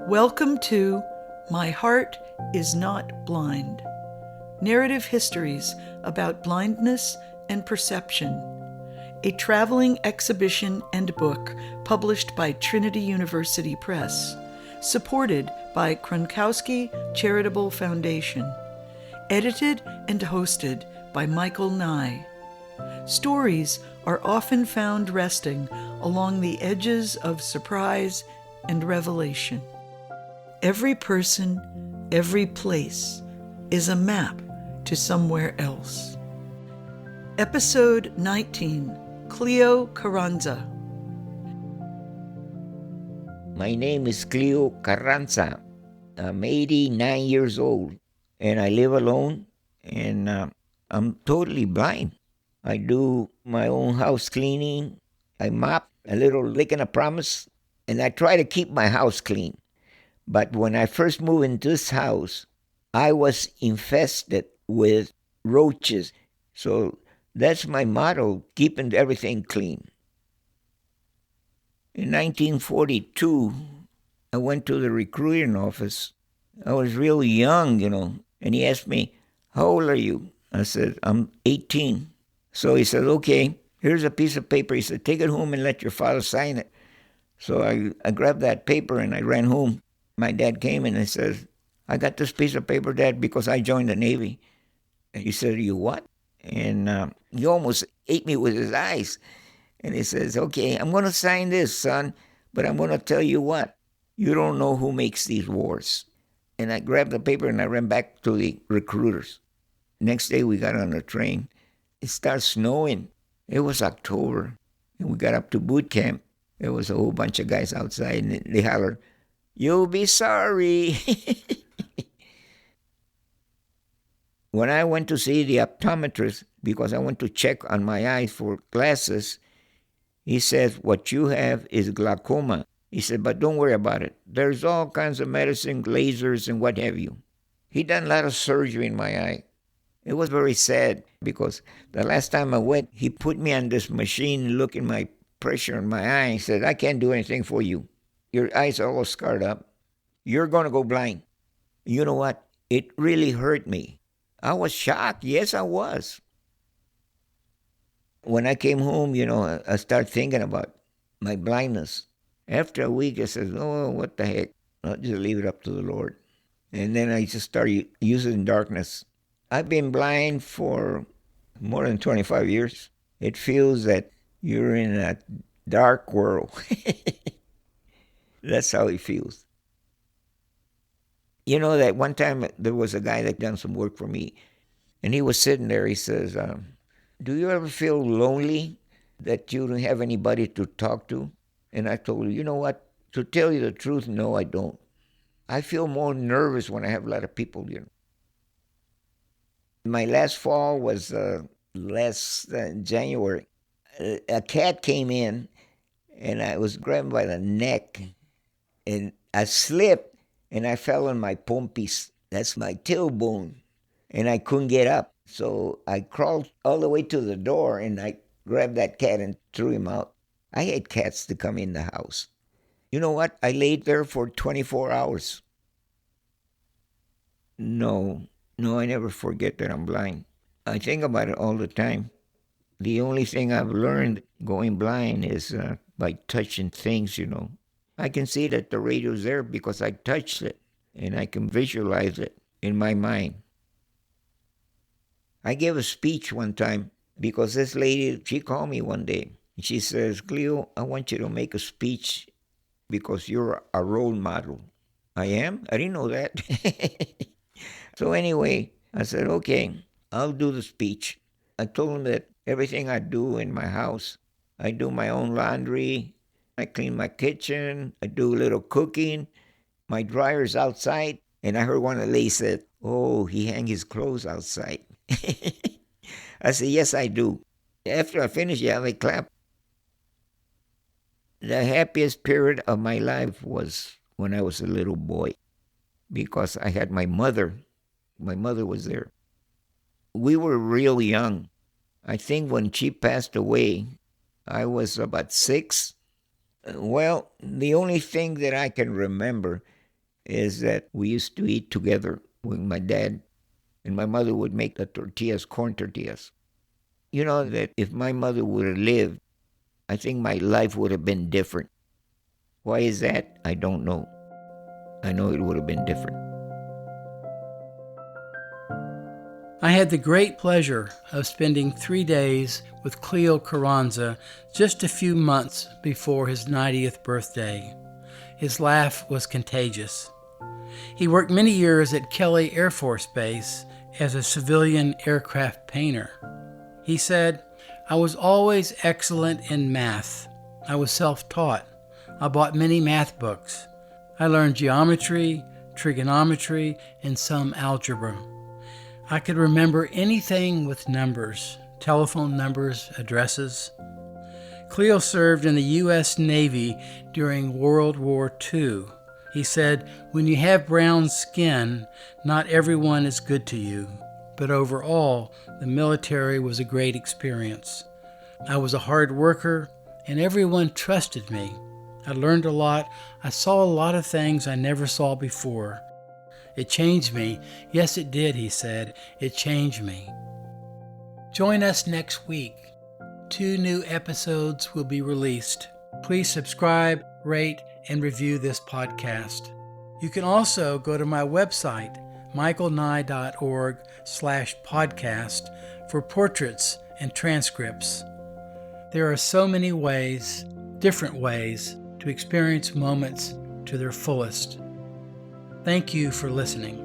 Welcome to My Heart is Not Blind. Narrative histories about blindness and perception. A traveling exhibition and book published by Trinity University Press, supported by Kronkowski Charitable Foundation. Edited and hosted by Michael Nye. Stories are often found resting along the edges of surprise and revelation. Every person, every place is a map to somewhere else. Episode 19, Cleo Carranza. My name is Cleo Carranza. I'm 89 years old, and I live alone, and I'm totally blind. I do my own house cleaning. I mop a little lick and a promise, and I try to keep my house clean. But when I first moved into this house, I was infested with roaches. So that's my motto, keeping everything clean. In 1942, I went to the recruiting office. I was real young, and he asked me, "How old are you?" I said, "I'm 18. So he said, "Okay, here's a piece of paper." He said, "Take it home and let your father sign it." So I grabbed that paper and I ran home. My dad came and he says, "I got this piece of paper, Dad, because I joined the Navy." And he said, "You what?" And he almost ate me with his eyes. And he says, "Okay, I'm going to sign this, son, but I'm going to tell you what. You don't know who makes these wars." And I grabbed the paper and I ran back to the recruiters. Next day we got on the train. It started snowing. It was October. And we got up to boot camp. There was a whole bunch of guys outside and they hollered, "You'll be sorry." When I went to see the optometrist, because I went to check on my eyes for glasses, he says, "What you have is glaucoma." He said, "But don't worry about it. There's all kinds of medicine, lasers, and what have you." He done a lot of surgery in my eye. It was very sad because the last time I went, he put me on this machine looking my pressure in my eye. He said, "I can't do anything for you. Your eyes are all scarred up. You're going to go blind." You know what? It really hurt me. I was shocked. Yes, I was. When I came home, I started thinking about my blindness. After a week, I said, "Oh, what the heck? I'll just leave it up to the Lord." And then I just started using darkness. I've been blind for more than 25 years. It feels that you're in a dark world. That's how it feels. You know that one time there was a guy that done some work for me, and he was sitting there. He says, "Do you ever feel lonely that you don't have anybody to talk to?" And I told him, "You know what? To tell you the truth, no, I don't. I feel more nervous when I have a lot of people. My last fall was last January. A cat came in, and I was grabbed by the neck, and I slipped, and I fell on my pompis. That's my tailbone, and I couldn't get up. So I crawled all the way to the door, and I grabbed that cat and threw him out. I had cats to come in the house. You know what? I laid there for 24 hours. No, no, I never forget that I'm blind. I think about it all the time. The only thing I've learned going blind is by touching things. I can see that the radio's there because I touched it, and I can visualize it in my mind. I gave a speech one time because this lady, she called me one day. She says, "Cleo, I want you to make a speech because you're a role model." I am? I didn't know that. So anyway, I said, "Okay, I'll do the speech." I told him that everything I do in my house, I do my own laundry, I clean my kitchen, I do a little cooking, my dryer's outside. And I heard one of the ladies said, "Oh, he hang his clothes outside." I said, "Yes, I do." After I finished, yeah, they clap. The happiest period of my life was when I was a little boy because I had my mother. My mother was there. We were real young. I think when she passed away, I was about 6. Well, the only thing that I can remember is that we used to eat together with my dad, and my mother would make the tortillas, corn tortillas. You know that if my mother would have lived, I think my life would have been different. Why is that? I don't know. I know it would have been different. I had the great pleasure of spending 3 days with Cleo Carranza just a few months before his 90th birthday. His laugh was contagious. He worked many years at Kelly Air Force Base as a civilian aircraft painter. He said, "I was always excellent in math. I was self-taught. I bought many math books. I learned geometry, trigonometry, and some algebra. I could remember anything with numbers, telephone numbers, addresses." Cleo served in the U.S. Navy during World War II. He said, "When you have brown skin, not everyone is good to you. But overall, the military was a great experience. I was a hard worker, and everyone trusted me. I learned a lot. I saw a lot of things I never saw before. It changed me. Yes, it did," he said. "It changed me." Join us next week. 2 new episodes will be released. Please subscribe, rate, and review this podcast. You can also go to my website, michaelnye.org/podcast, for portraits and transcripts. There are so many ways, different ways, to experience moments to their fullest. Thank you for listening.